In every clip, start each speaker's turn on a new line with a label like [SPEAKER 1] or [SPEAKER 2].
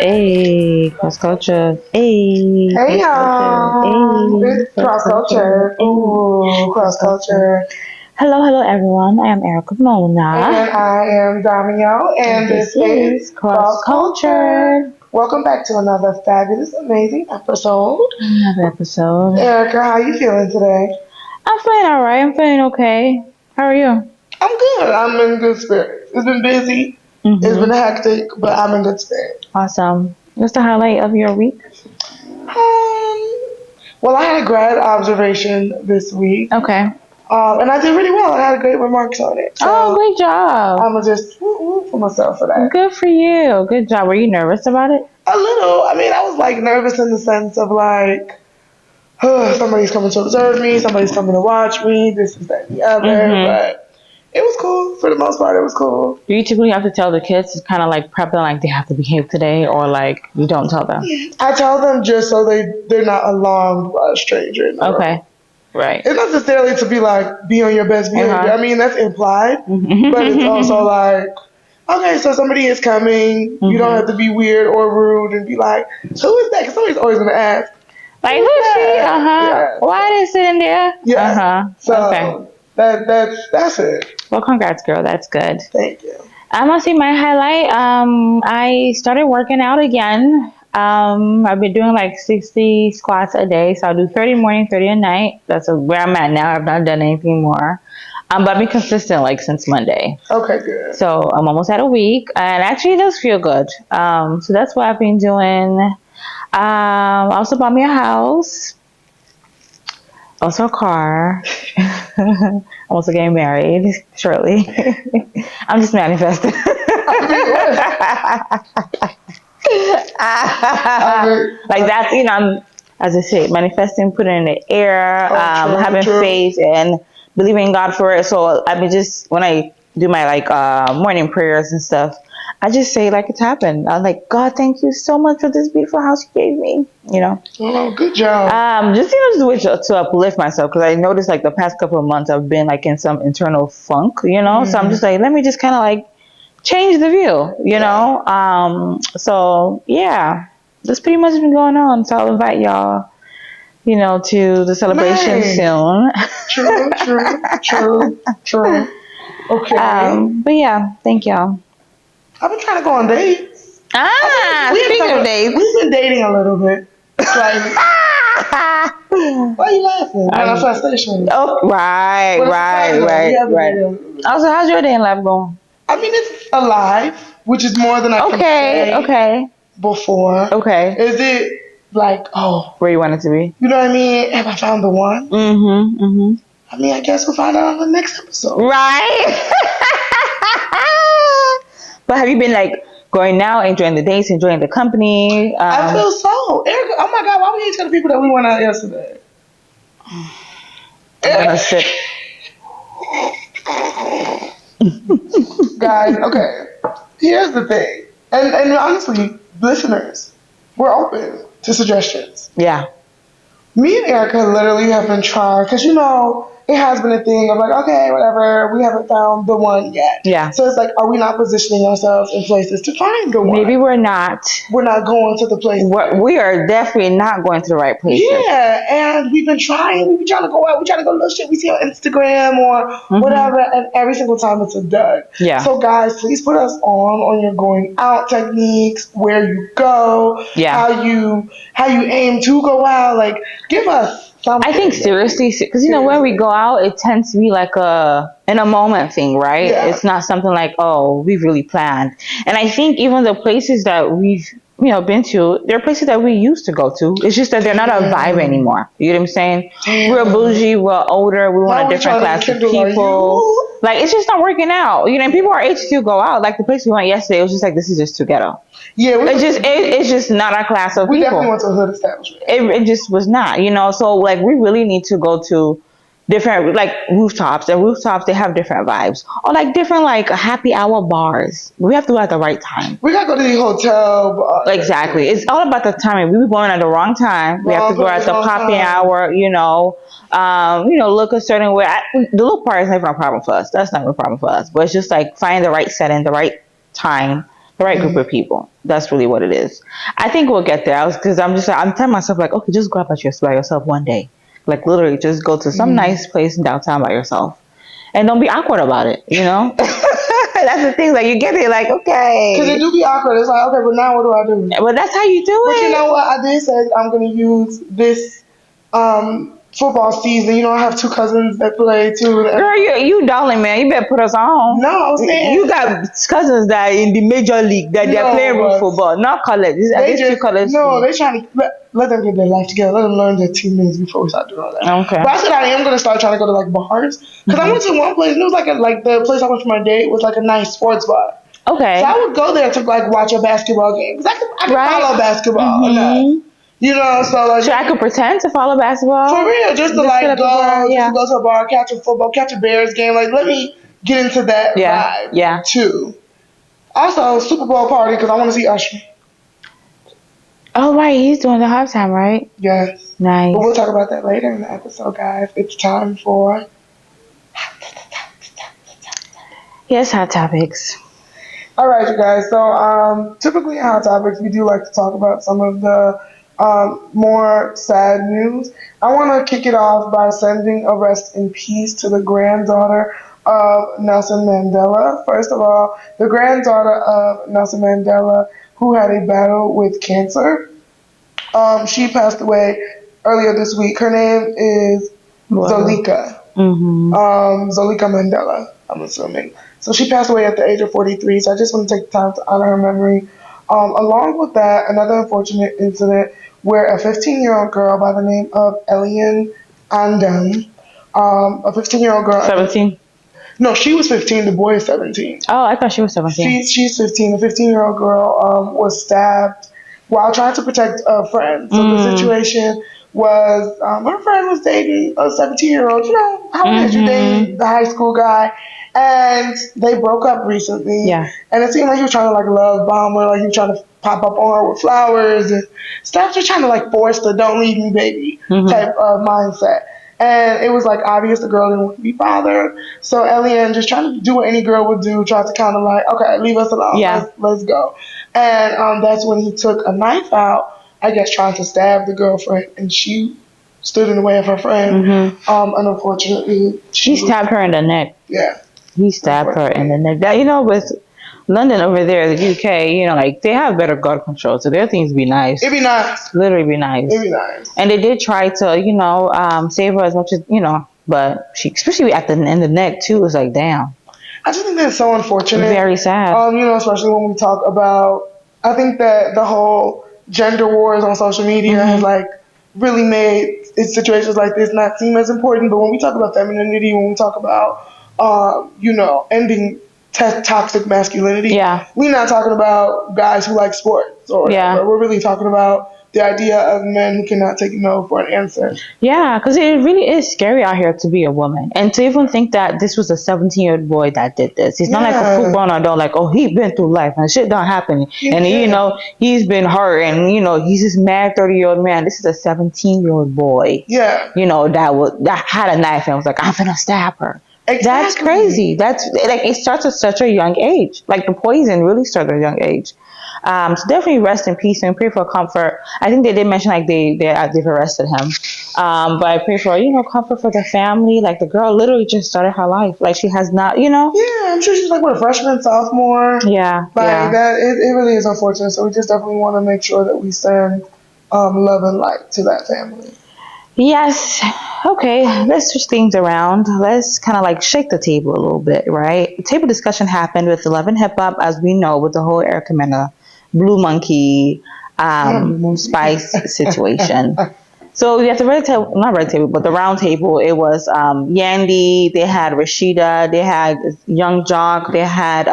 [SPEAKER 1] Hey, cross culture. Hey,
[SPEAKER 2] Hey y'all,
[SPEAKER 1] Hey,
[SPEAKER 2] it's CrossxCultured. Ooh, CrossxCultured.
[SPEAKER 1] Hello, everyone. I am EricaMEna.
[SPEAKER 2] And I am Damio, and this is CrossxCultured. Welcome back to another fabulous, amazing episode.
[SPEAKER 1] Another episode.
[SPEAKER 2] Erica, how you feeling today?
[SPEAKER 1] I'm feeling alright. I'm feeling okay. How are you?
[SPEAKER 2] I'm good. I'm in good spirits. It's been busy. It's been hectic, but I'm in good spirits.
[SPEAKER 1] Awesome. What's the highlight of your week?
[SPEAKER 2] Well, I had a grad observation this week.
[SPEAKER 1] Okay.
[SPEAKER 2] And I did really well. I had great remarks on it. So
[SPEAKER 1] Great job.
[SPEAKER 2] I'm going to just woo for myself for that.
[SPEAKER 1] Good for you. Good job. Were you nervous about it?
[SPEAKER 2] A little. I mean, I was like nervous in the sense of like, somebody's coming to observe me, somebody's coming to watch me, this is that and the other. But it was cool. For the most part, it was cool.
[SPEAKER 1] Do you typically have to tell the kids to kind of like prep them, like they have to behave today, or like you don't tell them?
[SPEAKER 2] I tell them just so they're not alarmed by a stranger.
[SPEAKER 1] Okay. Right.
[SPEAKER 2] It's not necessarily to be like, be on your best behavior. I mean, that's implied. But it's also like, okay, so somebody is coming. You don't have to be weird or rude and be like, who is that? Because somebody's always going to ask.
[SPEAKER 1] Like, who's she? Yeah. Why is it sitting there?
[SPEAKER 2] Yeah. So that's it.
[SPEAKER 1] Well, congrats, girl. That's good.
[SPEAKER 2] Thank you.
[SPEAKER 1] I'm going to see my highlight. I started working out again. I've been doing like 60 squats a day. So I'll do 30 morning, 30 at night. That's where I'm at now. I've not done anything more. But I've been consistent like since Monday.
[SPEAKER 2] Okay, good.
[SPEAKER 1] So I'm almost at a week. And actually it does feel good. So that's what I've been doing. I also bought me a house. Also a car. I'm also getting married shortly. I'm just manifesting. Like that's, as I say, manifesting, putting it in the air, having faith and believing in God for it. So I mean, just when I do my like morning prayers and stuff, I just say like it's happened. I'm like, God, thank you so much for this beautiful house you gave me.
[SPEAKER 2] Oh, good job.
[SPEAKER 1] Just to uplift myself, because I noticed like the past couple of months I've been like in some internal funk. So I'm just like, let me just kind of like change the view. So yeah, that's pretty much been going on. So I'll invite y'all, to the celebration soon.
[SPEAKER 2] True. Okay.
[SPEAKER 1] But yeah, thank y'all.
[SPEAKER 2] I've been trying to go on dates.
[SPEAKER 1] Speaking of dates,
[SPEAKER 2] we've been dating a little bit. Like, why are you laughing? Manifestation.
[SPEAKER 1] Oh, right. Also, how's your day in life going?
[SPEAKER 2] I mean, it's alive, which is more than I can say before.
[SPEAKER 1] Okay.
[SPEAKER 2] Is it like,
[SPEAKER 1] where you want it to be?
[SPEAKER 2] You know what I mean? Have I found the one? I mean, I guess we'll find out on the next episode.
[SPEAKER 1] Right. But have you been like going out, enjoying the dates, enjoying the company?
[SPEAKER 2] I feel so. Erica, oh my God, why we didn't tell the people that we went out yesterday?
[SPEAKER 1] I'm gonna sit.
[SPEAKER 2] Guys, okay. Here's the thing. And honestly, listeners, we're open to suggestions.
[SPEAKER 1] Yeah.
[SPEAKER 2] Me and Erica literally have been trying, because it has been a thing of like, okay, whatever, we haven't found the one yet.
[SPEAKER 1] Yeah.
[SPEAKER 2] So it's like, are we not positioning ourselves in places to find the one?
[SPEAKER 1] Maybe we're not.
[SPEAKER 2] We're not going to the place.
[SPEAKER 1] We are definitely not going to the right places.
[SPEAKER 2] Yeah, and we've been trying. We've been trying to go out. We're trying to go little shit we see on Instagram or whatever, and every single time it's a dud. Yeah. So guys, please put us on your going out techniques, where you go, how you aim to go out. Like, give us something. I
[SPEAKER 1] think seriously, because when we go out, it tends to be like in a moment thing, right? Yeah. It's not something like, we've really planned. And I think even the places that we've been to, they're places that we used to go to. It's just that they're not a vibe anymore. You know what I'm saying? We're bougie, we're older, we want a different class of people. Like, it's just not working out. And people our age still go out. Like the place we went yesterday, it was just like, this is just too ghetto. Yeah, it's just not our class of people.
[SPEAKER 2] We definitely went to a hood establishment.
[SPEAKER 1] It just was not, So like we really need to go to different like rooftops, and rooftops they have different vibes, or like different like happy hour bars. We have to go at the right time.
[SPEAKER 2] We gotta go to the hotel.
[SPEAKER 1] Exactly, it's all about the timing. We were going at the wrong time. We have to go at the poppy hour. Look a certain way. The look part is never a problem for us. That's not a problem for us. But it's just like find the right setting, the right time The right group of people. That's really what it is. I think we'll get there. I'm telling myself like, okay, just go out by yourself one day. Like literally just go to some nice place downtown by yourself. And don't be awkward about it, you know? That's the thing. Like you get it like, okay.
[SPEAKER 2] Because it do be awkward. It's like, okay, but now what do I do?
[SPEAKER 1] But that's how you do it.
[SPEAKER 2] But you know what? I did say I'm going to use this football season. You know, I have 2 cousins that play too.
[SPEAKER 1] Girl, you darling, man. You better put us on.
[SPEAKER 2] No, I was saying.
[SPEAKER 1] You got cousins that are in the major league that they're playing real football, not college. They just college.
[SPEAKER 2] No, they're trying to let them get their life together. Let them learn their teammates before we start doing all that.
[SPEAKER 1] Okay.
[SPEAKER 2] But I said I am going to start trying to go to like bars. Because I went to one place and it was like the place I went for my date was like a nice sports bar.
[SPEAKER 1] Okay.
[SPEAKER 2] So I would go there to like watch a basketball game. Because I can follow basketball enough. You know, so like.
[SPEAKER 1] So I could pretend to follow basketball?
[SPEAKER 2] For real, just to like go to a bar, catch a football, catch a Bears game. Like, let me get into that vibe too. Also, Super Bowl party because I want to see Usher.
[SPEAKER 1] Oh, right. He's doing the halftime, right?
[SPEAKER 2] Yes.
[SPEAKER 1] Nice.
[SPEAKER 2] But we'll talk about that later in the episode, guys. It's time for...
[SPEAKER 1] Yes, Hot Topics.
[SPEAKER 2] All right, you guys. So, typically in Hot Topics, we do like to talk about some of the more sad news. I want to kick it off by sending a rest in peace to the granddaughter of Nelson Mandela. First of all, the granddaughter of Nelson Mandela, who had a battle with cancer. She passed away earlier this week. Her name is Zolika. Zolika Mandela, I'm assuming. So she passed away at the age of 43. So I just want to take the time to honor her memory. Along with that, another unfortunate incident where a 15-year-old girl by the name of Elian Andem, a 15-year-old girl.
[SPEAKER 1] 17?
[SPEAKER 2] No, she was 15. The boy is 17.
[SPEAKER 1] Oh, I thought she was 17.
[SPEAKER 2] She's 15. The 15-year-old girl was stabbed while trying to protect a friend. So the situation was her friend was dating a 17-year-old. You know, how old is you dating the high school guy? And they broke up recently. Yeah. And it seemed like he was trying to like love bomb her, like he was trying to pop up on her with flowers and stuff, just trying to like force the "don't leave me, baby" type of mindset. And it was like obvious the girl didn't want to be bothered. So Elian, just trying to do what any girl would do, tried to kind of like, okay, leave us alone. Yeah. Let's go. And that's when he took a knife out, I guess trying to stab the girlfriend, and she stood in the way of her friend. And unfortunately,
[SPEAKER 1] he stabbed her in the neck.
[SPEAKER 2] Yeah.
[SPEAKER 1] He stabbed her in the neck. That, you know, with London over there, the UK, you know, like they have better gun control, so their things be nice.
[SPEAKER 2] It'd be nice.
[SPEAKER 1] Literally be nice.
[SPEAKER 2] It'd be nice.
[SPEAKER 1] And they did try to, you know, save her as much as, you know, but she, especially at the in the neck too, was like, damn.
[SPEAKER 2] I just think that's so unfortunate.
[SPEAKER 1] Very sad.
[SPEAKER 2] You know, especially when we talk about, I think that the whole gender wars on social media has like really made situations like this not seem as important. But when we talk about femininity, when we talk about you know, ending toxic masculinity. We're not talking about guys who like sports or whatever. We're really talking about the idea of men who cannot take no for an answer. Yeah,
[SPEAKER 1] because it really is scary out here to be a woman. And to even think that this was a 17-year-old boy that did this. He's not like a full-grown adult, like, oh, he's been through life and shit don't happen. And, you know, he's been hurt and, you know, he's this mad 30-year-old man. This is a 17-year-old boy. You know, that had a knife and was like, I'm gonna stab her. Exactly. That's crazy. That's like it starts at such a young age. Like the poison really starts at a young age. So definitely rest in peace and pray for comfort. I think they did mention like they've arrested him. But I pray for, you know, comfort for the family. Like the girl literally just started her life. Like she has not, you know.
[SPEAKER 2] Yeah, I'm sure she's like a freshman, sophomore. That it really is unfortunate. So we just definitely want to make sure that we send love and light to that family.
[SPEAKER 1] Yes. Okay, let's switch things around. Let's kind of like shake the table a little bit, right? The table discussion happened with Love and Hip Hop, as we know, with the whole EricaMEna, Blue Monkey, Spice situation. So you have the red table, not red table, but the round table. It was Yandy, they had Rashida, they had Young Jock, they had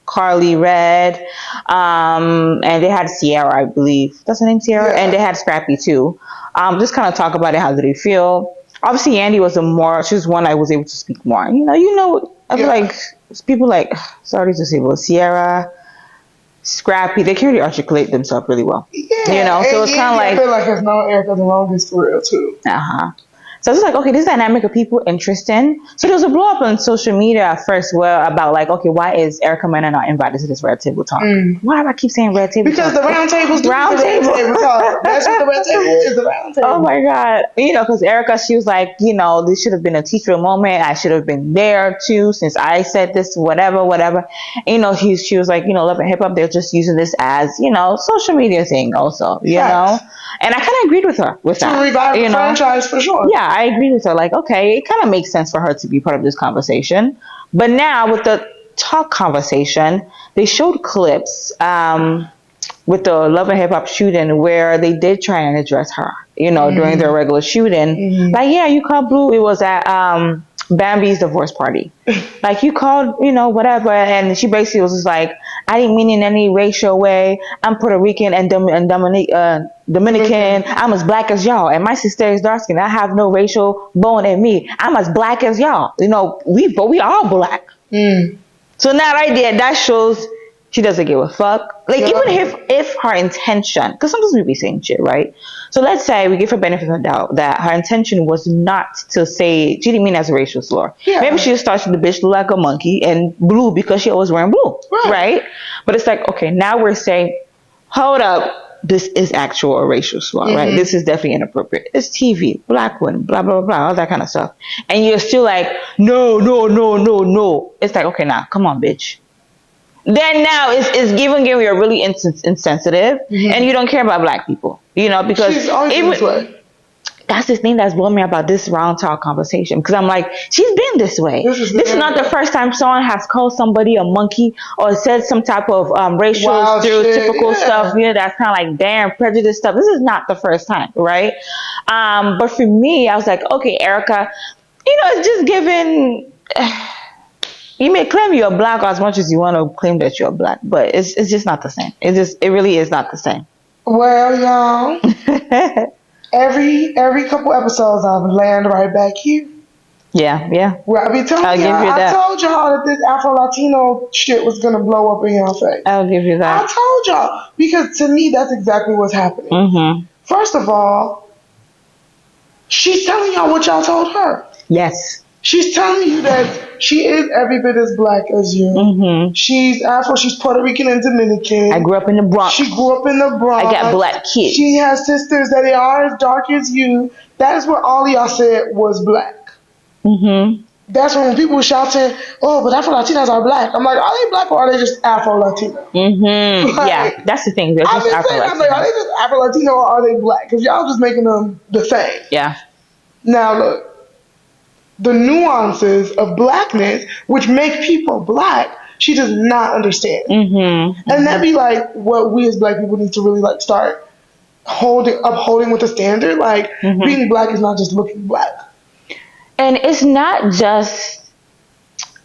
[SPEAKER 1] Carly Red, and they had Sierra, I believe. That's her name, Sierra? Yeah. And they had Scrappy too. Just kind of talk about it. How did they feel? Obviously, Yandy was she was one I was able to speak more. You know, I feel like people like, sorry to say, but Sierra, Scrappy, they can really articulate themselves really well. Yeah. You know, so it's kind of like.
[SPEAKER 2] I feel like it's known Erica the longest for real too.
[SPEAKER 1] So it's like, okay, this dynamic of people interesting. So there was a blow up on social media at first where about like, okay, why is EricaMEna not invited to this Red Table Talk? Why do I keep saying Red Table
[SPEAKER 2] Talk? Because the round tables do
[SPEAKER 1] round table
[SPEAKER 2] talk. That's what the Red Table is, the round table.
[SPEAKER 1] Oh my God. Because Erica, she was like, this should have been a teachable moment. I should have been there too, since I said this, whatever. And, she was like, Love and Hip Hop, they're just using this as, social media thing also, you know? And I kind of agreed with her with that.
[SPEAKER 2] To revive the franchise for sure.
[SPEAKER 1] Yeah, I agree with her. Like, okay, it kind of makes sense for her to be part of this conversation. But now with the talk conversation, they showed clips with the Love and Hip Hop shooting where they did try and address her, during their regular shooting. Like, yeah, you called Blue. It was at Bambi's divorce party. Like, you called, whatever. And she basically was just like, I didn't mean in any racial way. I'm Puerto Rican and Dominican. I'm as black as y'all. And my sister is dark skinned. I have no racial bone in me. I'm as black as y'all. We all black. So now right there, that shows she doesn't give a fuck. Like, even if her intention, because sometimes we be saying shit, right? So let's say we give her benefit of the doubt that her intention was not to say, she didn't mean as a racial slur. Yeah. Maybe she just started the bitch look like a monkey and blue because she always wearing blue, right? But it's like, okay, now we're saying, hold up, this is actual a racial slur, right? This is definitely inappropriate. It's TV, black women, blah, blah, blah, all that kind of stuff. And you're still like, no. It's like, okay, now, come on, bitch. Then now it's giving you a really insensitive, and you don't care about black people, because
[SPEAKER 2] she's always this way.
[SPEAKER 1] That's the thing that's blowing me about this round talk conversation, because I'm like, she's been this way. This is not the first time someone has called somebody a monkey or said some type of racial stereotypical stuff. That's kind of like damn prejudice stuff. This is not the first time, right? But for me, I was like, okay, Erica, it's just giving. You may claim you're black as much as you want to claim that you're black, but it's just not the same. It really is not the same.
[SPEAKER 2] Well, y'all, every couple episodes I'll land right back here.
[SPEAKER 1] Yeah.
[SPEAKER 2] Well, I told y'all that this Afro-Latino shit was gonna blow up in y'all face.
[SPEAKER 1] I'll give you that.
[SPEAKER 2] I told y'all, because to me that's exactly what's happening. First of all, she's telling y'all what y'all told her.
[SPEAKER 1] Yes.
[SPEAKER 2] She's telling you that she is every bit as black as you. She's Afro. She's Puerto Rican and Dominican.
[SPEAKER 1] I grew up in the Bronx.
[SPEAKER 2] She grew up in the Bronx.
[SPEAKER 1] I got black kids.
[SPEAKER 2] She has sisters that are as dark as you. That is what all of y'all said was black. That's when people were shouting, oh, but Afro-Latinas are black. I'm like, are they black or are they just Afro-Latino?
[SPEAKER 1] Yeah, that's the thing. They're just Afro-Latino.
[SPEAKER 2] I'm like, are they just Afro-Latino or are they black? Because y'all just making them the same.
[SPEAKER 1] Yeah.
[SPEAKER 2] Now, look. The nuances of blackness, which make people black, she does not understand. And that'd be like what we as black people need to really like start upholding with the standard. Like being black is not just looking black.
[SPEAKER 1] And it's not just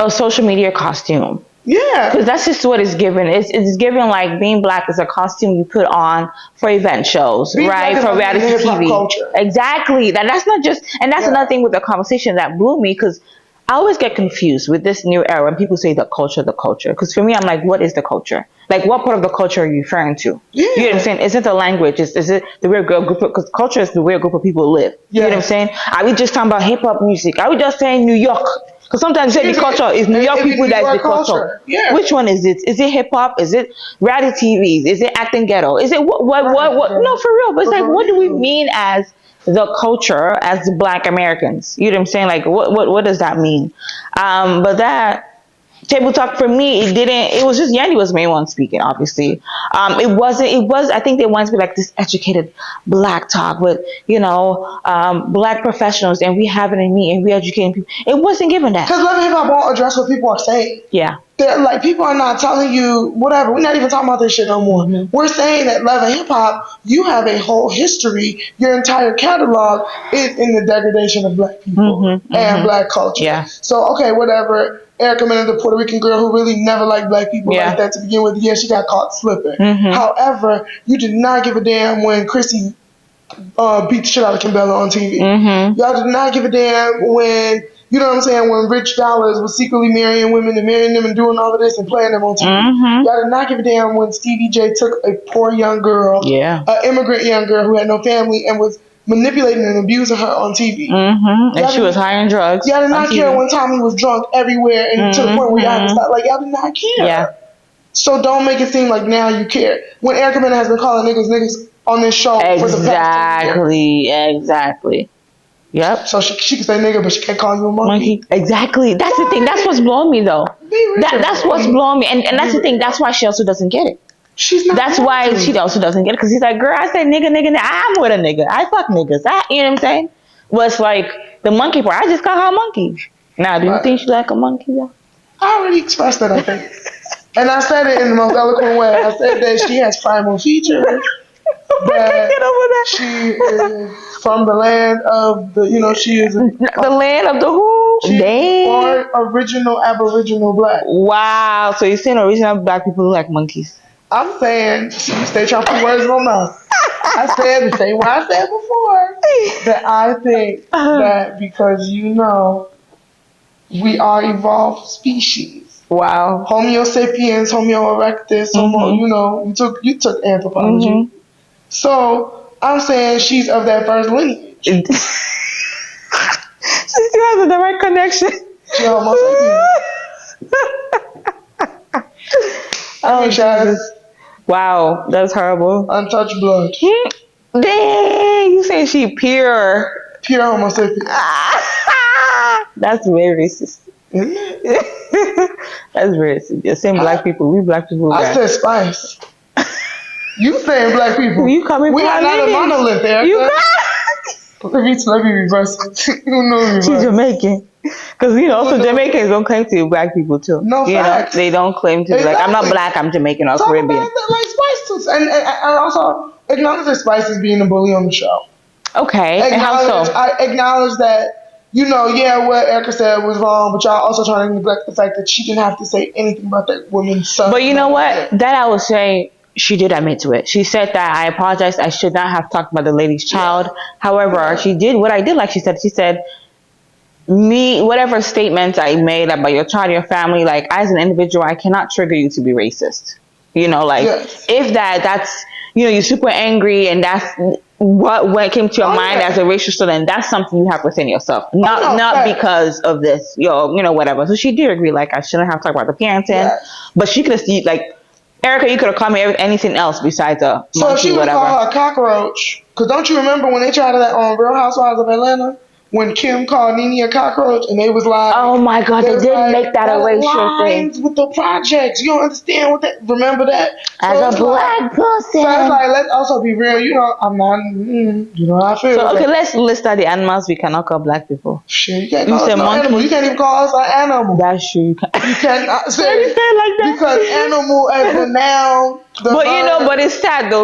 [SPEAKER 1] a social media costume. Yeah. Because that's just what it's given. It's given like being black is a costume you put on for event shows, right? For reality TV. Culture. Exactly. That's not just, and that's another thing with the conversation that blew me, because I always get confused with this new era when people say the culture. Because for me, I'm like, what is the culture? Like, what part of the culture are you referring to? Yeah. You know what I'm saying? Is it the language? Is it the weird group? Because culture is the weird group of people live. You know what I'm saying? Are we just talking about hip hop music? Are we just saying New York? Because sometimes you say the culture is New York people that is the culture. Yeah. Which one is it? Is it hip hop? Is it reality TVs? Is it acting ghetto? Is it what? No, for real. But it's like, what do we mean as the culture as Black Americans? You know what I'm saying? Like, what does that mean? But that table talk for me, it was just Yandy was the main one speaking, obviously. I think they wanted to be like this educated black talk with, black professionals, and we have it in me and we educating people. It wasn't given that.
[SPEAKER 2] Because Love and Hip Hop won't address what people are saying. Yeah. They're like, people are not telling you whatever. We're not even talking about this shit no more. We're saying that Love and Hip Hop, you have a whole history. Your entire catalog is in the degradation of black people and black culture. Yeah. So, okay, whatever. EricaMEna, the Puerto Rican girl who really never liked black people like that to begin with, she got caught slipping. However, you did not give a damn when Chrissy beat the shit out of Kimbella on TV. Y'all did not give a damn when, you know what I'm saying, when Rich Dollars was secretly marrying women and marrying them and doing all of this and playing them on TV. Y'all did not give a damn when Stevie J took a poor young girl, an immigrant young girl who had no family, and was manipulating and abusing her on TV.
[SPEAKER 1] Mm-hmm. And she was high on drugs.
[SPEAKER 2] Y'all did not care when Tommy was drunk everywhere and to the point where y'all had to stop. Like, y'all did not care.
[SPEAKER 1] Yeah.
[SPEAKER 2] So don't make it seem like now you care. When EricaMEna has been calling niggas on this show for the past 2 years.
[SPEAKER 1] Exactly. Yep.
[SPEAKER 2] So she can say nigga, but she can't call you a monkey.
[SPEAKER 1] Exactly. That's the thing. That's what's blowing me, though. That's what's blowing me. And that's the thing. That's why she also doesn't get it.
[SPEAKER 2] She's not.
[SPEAKER 1] That's why she also doesn't get it. Because he's like, girl, I said nigga. I'm with a nigga. I fuck niggas. You know what I'm saying? Well, it's like the monkey part. I just call her a monkey. Now, do you think she's like a monkey, though?
[SPEAKER 2] I already expressed that, I think. And I said it in the most eloquent way. I said that she has primal features. That she is from the land of the, she is
[SPEAKER 1] the land of the who?
[SPEAKER 2] Or original Aboriginal black.
[SPEAKER 1] Wow. So you're saying original black people look like monkeys? I'm
[SPEAKER 2] saying, you stay trying to put words in my mouth. I said the same way I said before, that I think that because we are evolved species.
[SPEAKER 1] Wow.
[SPEAKER 2] Homo sapiens, Homo erectus, you took anthropology. Mm-hmm. So I'm saying she's of that first lineage. She
[SPEAKER 1] still has a direct connection.
[SPEAKER 2] She Homo sapiens.
[SPEAKER 1] Jesus. Wow, that's horrible.
[SPEAKER 2] Untouched blood.
[SPEAKER 1] Dang, you say she pure
[SPEAKER 2] Homo sapiens.
[SPEAKER 1] That's very racist. That's racist. You're saying black people. We black people.
[SPEAKER 2] I said spice. You saying black people.
[SPEAKER 1] You coming
[SPEAKER 2] we are not a monolith there. Let me reverse it. You know
[SPEAKER 1] she's Jamaican. Because, also Jamaicans don't claim to be black people, too.
[SPEAKER 2] No facts.
[SPEAKER 1] They don't claim to be like, I'm not black, I'm Jamaican or Caribbean.
[SPEAKER 2] Like Spice too. And also acknowledge that Spice is being a bully on the show.
[SPEAKER 1] Okay. And how so?
[SPEAKER 2] I acknowledge that, what Erica said was wrong, but y'all also trying to neglect the fact that she didn't have to say anything about that woman's son.
[SPEAKER 1] But you know what? That I would say, she did admit to it. She said that I apologize. I should not have talked about the lady's child. Yeah. However, she did what I did. Like she said, whatever statements I made about your child, your family, like as an individual, I cannot trigger you to be racist. If that's, you're super angry and that's what came to your mind as a racist, so then that's something you have within yourself. Not because of this, whatever. So she did agree, like I shouldn't have talked about the parenting, but she could have seen, like, Erica, you could have called me anything else besides a monkey,
[SPEAKER 2] so she would call her a cockroach. Because don't you remember when they tried that on Real Housewives of Atlanta? When Kim called Nene a cockroach and they was like...
[SPEAKER 1] Oh my God, they did make that a racial thing.
[SPEAKER 2] With the projects. You don't understand what that... Remember that?
[SPEAKER 1] As a black person.
[SPEAKER 2] So it's like, let's also be real. I'm not... how I feel.
[SPEAKER 1] So, okay, let's list out the animals we cannot call black people.
[SPEAKER 2] Shit, you can't call us an animal. You can't even call us an animal.
[SPEAKER 1] That's true.
[SPEAKER 2] You can't say
[SPEAKER 1] it like that.
[SPEAKER 2] Because animal as a noun...
[SPEAKER 1] But but it's sad though.